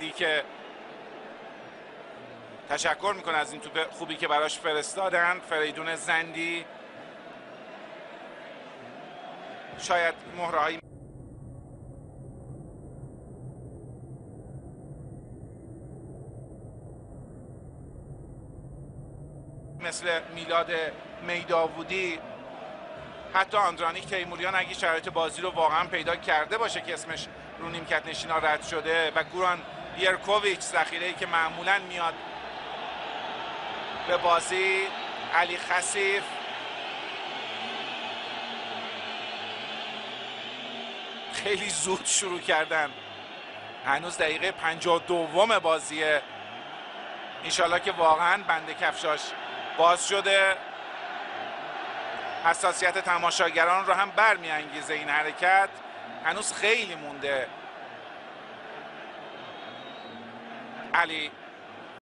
زندی که تشکر میکنه از این توپ خوبی که براش فرستادن. فریدون زندی شاید مهرهایی مثل میلاد میداودی، حتی آندرانیک تیموریان اگه شرایط بازی رو واقعا پیدا کرده باشه که اسمش رو نیمکت نشینا رد شده، و گوران بیرکوویچ ذخیره‌ای که معمولا میاد به بازی، علی خسیف، خیلی زود شروع کردن. هنوز دقیقه 52 بازیه. انشالله که واقعا بند کفشاش باز شده. حساسیت تماشاگران رو هم برمی‌انگیزه این حرکت. هنوز خیلی مونده. علی